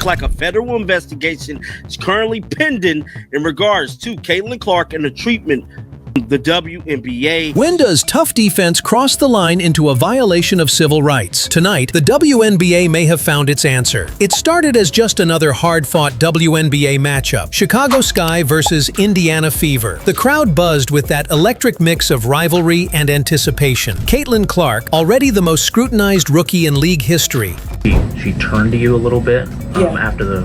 look like a federal investigation is currently pending in regards to Caitlin Clark and the treatment of the WNBA. When does tough defense cross the line into a violation of civil rights? Tonight, the WNBA may have found its answer. It started as just another hard-fought WNBA matchup, Chicago Sky versus Indiana Fever. The crowd buzzed with that electric mix of rivalry and anticipation. Caitlin Clark, already the most scrutinized rookie in league history. She turned to you a little bit after the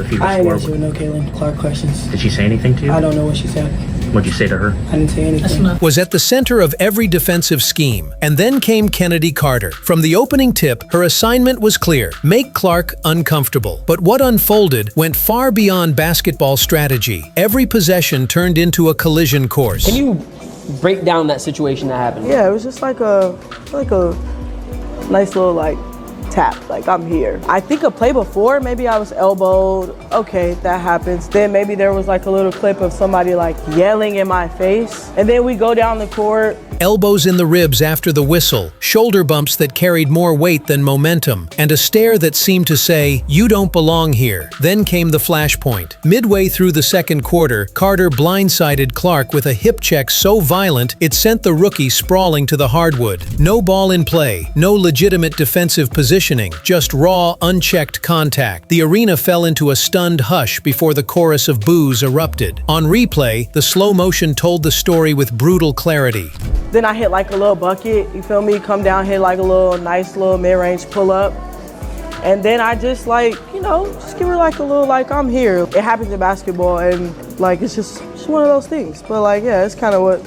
Fever score. I didn't answer no Caitlin Clark questions. Did she say anything to you? I don't know what she said. What'd you say to her? I didn't say anything. Was at the center of every defensive scheme. And then came Chennedy Carter. From the opening tip, her assignment was clear: make Clark uncomfortable. But what unfolded went far beyond basketball strategy. Every possession turned into a collision course. Can you break down that situation that happened? Yeah, it was just like a nice little tap, like I'm here. I think a play before, maybe I was elbowed. Okay, that happens. Then maybe there was like a little clip of somebody yelling in my face. And then we go down the court. Elbows in the ribs after the whistle, shoulder bumps that carried more weight than momentum, and a stare that seemed to say, "You don't belong here." Then came the flashpoint. Midway through the second quarter, Carter blindsided Clark with a hip check so violent it sent the rookie sprawling to the hardwood. No ball in play, no legitimate defensive positioning, just raw, unchecked contact. The arena fell into a stunned hush before the chorus of boos erupted. On replay, the slow motion told the story with brutal clarity. Then I hit a little bucket, you feel me? Come down, hit a nice little mid-range pull-up. And then I just just give her a little I'm here. It happens in basketball and it's just one of those things. But it's kind of what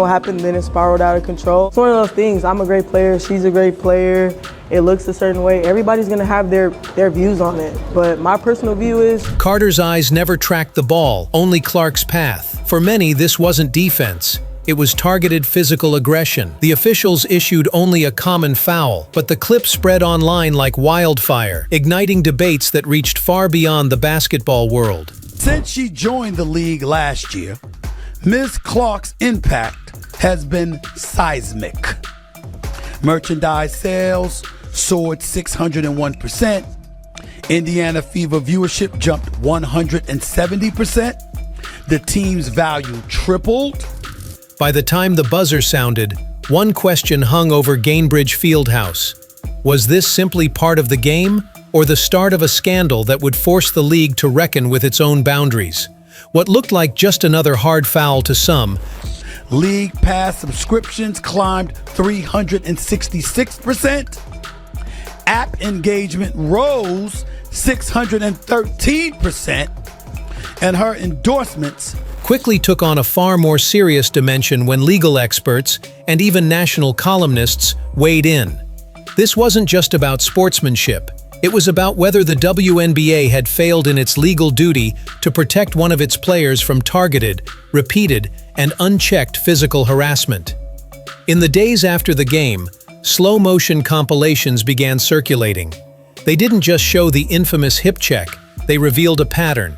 happened, then it spiraled out of control. It's one of those things. I'm a great player, she's a great player. It looks a certain way. Everybody's gonna have their views on it. But my personal view is Carter's eyes never tracked the ball, only Clark's path. For many, this wasn't defense. It was targeted physical aggression. The officials issued only a common foul, but the clip spread online like wildfire, igniting debates that reached far beyond the basketball world. Since she joined the league last year, Ms. Clark's impact has been seismic. Merchandise sales soared 601%. Indiana Fever viewership jumped 170%. The team's value tripled. By the time the buzzer sounded, one question hung over Gainbridge Fieldhouse. Was this simply part of the game, or the start of a scandal that would force the league to reckon with its own boundaries? What looked like just another hard foul to some. League pass subscriptions climbed 366%. App engagement rose 613%. And her endorsements quickly took on a far more serious dimension when legal experts and even national columnists weighed in. This wasn't just about sportsmanship. It was about whether the WNBA had failed in its legal duty to protect one of its players from targeted, repeated, and unchecked physical harassment. In the days after the game, slow-motion compilations began circulating. They didn't just show the infamous hip check, they revealed a pattern.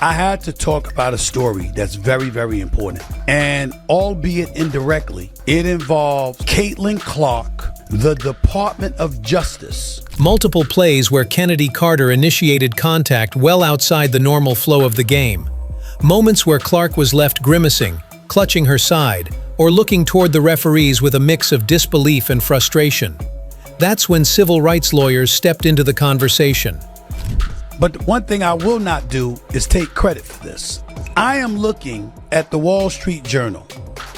I had to talk about a story that's very, very important. And albeit indirectly, it involves Caitlin Clark, the Department of Justice. Multiple plays where Chennedy Carter initiated contact well outside the normal flow of the game. Moments where Clark was left grimacing, clutching her side, or looking toward the referees with a mix of disbelief and frustration. That's when civil rights lawyers stepped into the conversation. But one thing I will not do is take credit for this. I am looking at the Wall Street Journal.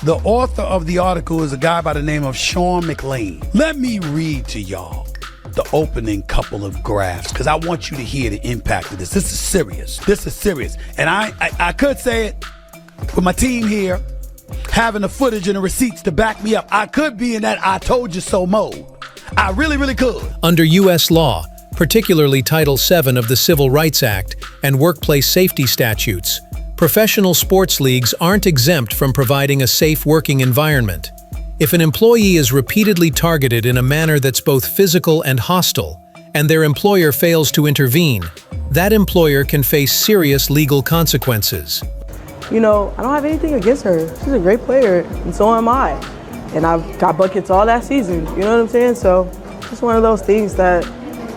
The author of the article is a guy by the name of Sean McLean. Let me read to y'all the opening couple of graphs, because I want you to hear the impact of this. This is serious. This is serious. And I could say it with my team here, having the footage and the receipts to back me up. I could be in that I told you so mode. I really, really could. Under U.S. law, particularly Title VII of the Civil Rights Act and workplace safety statutes, professional sports leagues aren't exempt from providing a safe working environment. If an employee is repeatedly targeted in a manner that's both physical and hostile, and their employer fails to intervene, that employer can face serious legal consequences. I don't have anything against her. She's a great player, and so am I. And I've got buckets all that season, you know what I'm saying? So it's one of those things that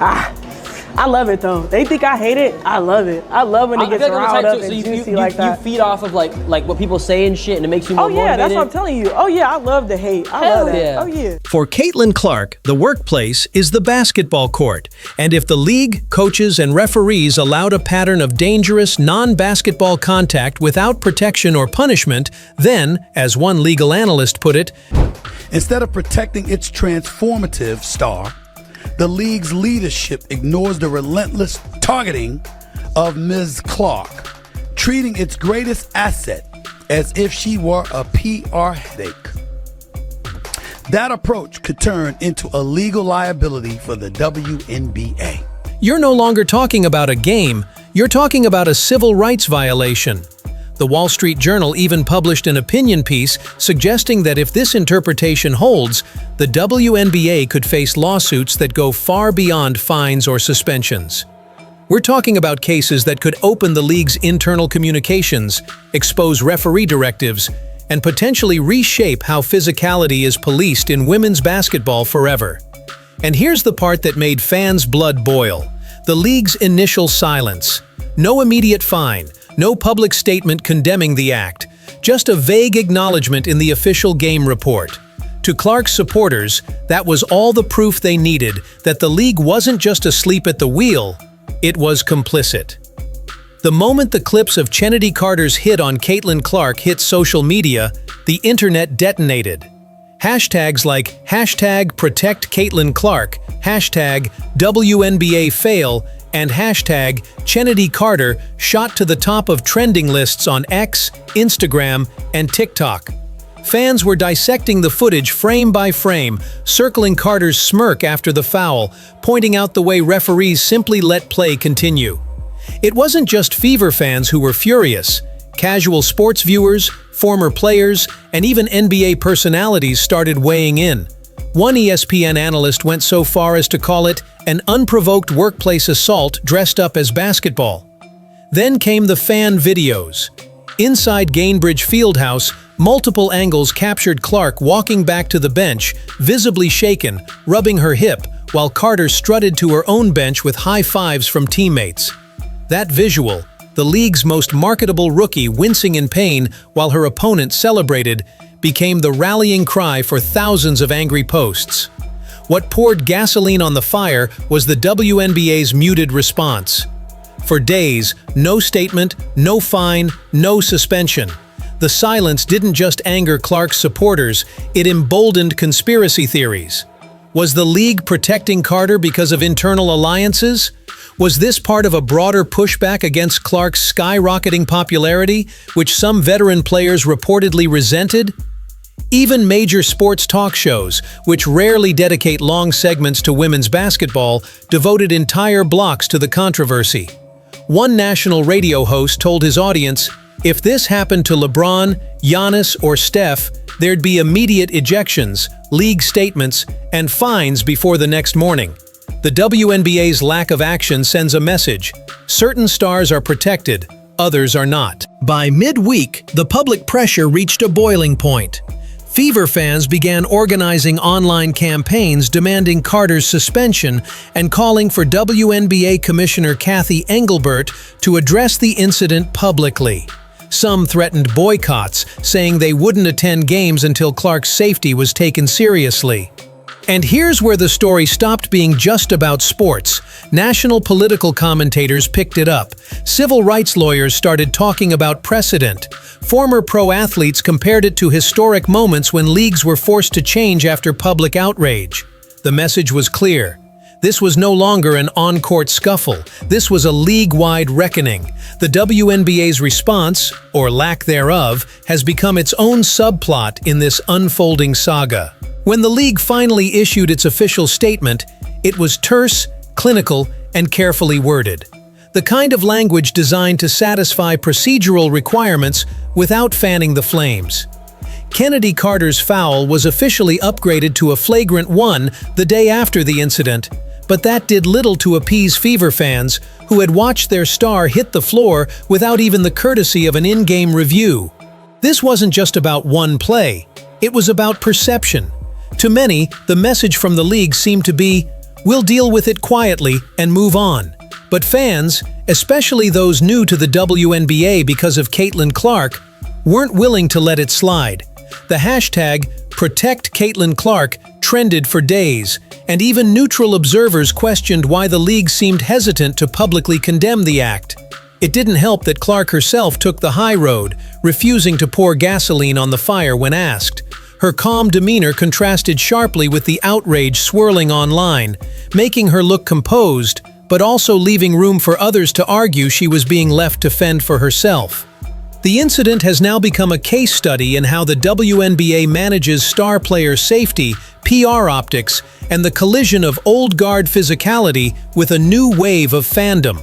I I love it though. They think I hate it. I love it. I love when it gets riled up and juicy like that. You feed off of like what people say and shit, and it makes you more motivated. That's what I'm telling you. Oh yeah, I love the hate. I love that. Yeah. Oh yeah. For Caitlin Clark, the workplace is the basketball court. And if the league, coaches, and referees allowed a pattern of dangerous, non-basketball contact without protection or punishment, then, as one legal analyst put it, instead of protecting its transformative star, the league's leadership ignores the relentless targeting of Ms. Clark, treating its greatest asset as if she were a PR headache. That approach could turn into a legal liability for the WNBA. You're no longer talking about a game, you're talking about a civil rights violation. The Wall Street Journal even published an opinion piece suggesting that if this interpretation holds, the WNBA could face lawsuits that go far beyond fines or suspensions. We're talking about cases that could open the league's internal communications, expose referee directives, and potentially reshape how physicality is policed in women's basketball forever. And here's the part that made fans' blood boil: the league's initial silence. No immediate fine, no public statement condemning the act, just a vague acknowledgement in the official game report. To Clark's supporters, that was all the proof they needed that the league wasn't just asleep at the wheel, it was complicit. The moment the clips of Chennedy Carter's hit on Caitlin Clark hit social media, the internet detonated. Hashtags like #ProtectCaitlinClark, #WNBAFail, and #Chennedy Carter shot to the top of trending lists on X, Instagram, and TikTok. Fans were dissecting the footage frame by frame, circling Carter's smirk after the foul, pointing out the way referees simply let play continue. It wasn't just Fever fans who were furious. Casual sports viewers, former players, and even NBA personalities started weighing in. One ESPN analyst went so far as to call it an unprovoked workplace assault dressed up as basketball. Then came the fan videos. Inside Gainbridge Fieldhouse, multiple angles captured Clark walking back to the bench, visibly shaken, rubbing her hip, while Carter strutted to her own bench with high fives from teammates. That visual, the league's most marketable rookie wincing in pain while her opponent celebrated, became the rallying cry for thousands of angry posts. What poured gasoline on the fire was the WNBA's muted response. For days, no statement, no fine, no suspension. The silence didn't just anger Clark's supporters, it emboldened conspiracy theories. Was the league protecting Carter because of internal alliances? Was this part of a broader pushback against Clark's skyrocketing popularity, which some veteran players reportedly resented? Even major sports talk shows, which rarely dedicate long segments to women's basketball, devoted entire blocks to the controversy. One national radio host told his audience, if this happened to LeBron, Giannis, or Steph, there'd be immediate ejections, league statements, and fines before the next morning. The WNBA's lack of action sends a message. Certain stars are protected, others are not. By midweek, the public pressure reached a boiling point. Fever fans began organizing online campaigns demanding Carter's suspension and calling for WNBA Commissioner Cathy Engelbert to address the incident publicly. Some threatened boycotts, saying they wouldn't attend games until Clark's safety was taken seriously. And here's where the story stopped being just about sports. National political commentators picked it up. Civil rights lawyers started talking about precedent. Former pro athletes compared it to historic moments when leagues were forced to change after public outrage. The message was clear. This was no longer an on-court scuffle. This was a league-wide reckoning. The WNBA's response, or lack thereof, has become its own subplot in this unfolding saga. When the league finally issued its official statement, it was terse, clinical, and carefully worded. The kind of language designed to satisfy procedural requirements without fanning the flames. Chennedy Carter's foul was officially upgraded to a flagrant 1 the day after the incident, but that did little to appease Fever fans who had watched their star hit the floor without even the courtesy of an in-game review. This wasn't just about one play, it was about perception. To many, the message from the league seemed to be, "We'll deal with it quietly and move on." But fans, especially those new to the WNBA because of Caitlin Clark, weren't willing to let it slide. The hashtag #ProtectCaitlin trended for days, and even neutral observers questioned why the league seemed hesitant to publicly condemn the act. It didn't help that Clark herself took the high road, refusing to pour gasoline on the fire when asked. Her calm demeanor contrasted sharply with the outrage swirling online, making her look composed, but also leaving room for others to argue she was being left to fend for herself. The incident has now become a case study in how the WNBA manages star player safety, PR optics, and the collision of old guard physicality with a new wave of fandom.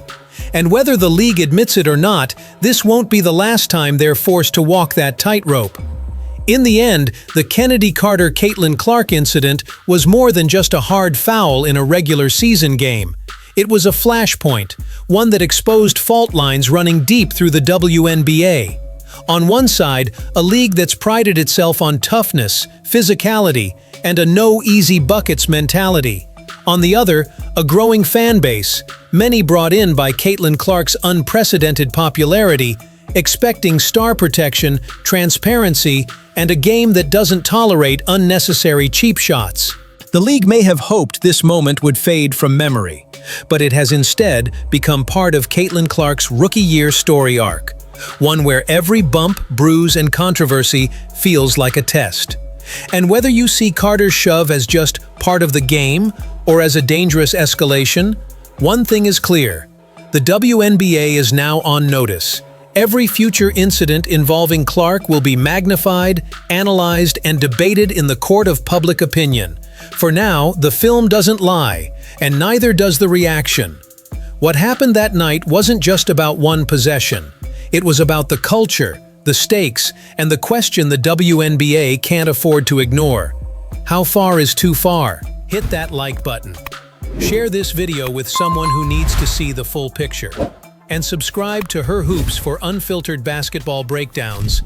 And whether the league admits it or not, this won't be the last time they're forced to walk that tightrope. In the end, the Chennedy Carter Caitlin Clark incident was more than just a hard foul in a regular season game. It was a flashpoint, one that exposed fault lines running deep through the WNBA. On one side, a league that's prided itself on toughness, physicality, and a no-easy-buckets mentality. On the other, a growing fan base, many brought in by Caitlin Clark's unprecedented popularity, expecting star protection, transparency, and a game that doesn't tolerate unnecessary cheap shots. The league may have hoped this moment would fade from memory, but it has instead become part of Caitlin Clark's rookie year story arc, one where every bump, bruise, and controversy feels like a test. And whether you see Carter's shove as just part of the game or as a dangerous escalation, one thing is clear: the WNBA is now on notice. Every future incident involving Clark will be magnified, analyzed, and debated in the court of public opinion. For now, the film doesn't lie, and neither does the reaction. What happened that night wasn't just about one possession. It was about the culture, the stakes, and the question the WNBA can't afford to ignore. How far is too far? Hit that like button. Share this video with someone who needs to see the full picture. And subscribe to Her Hoops for unfiltered basketball breakdowns.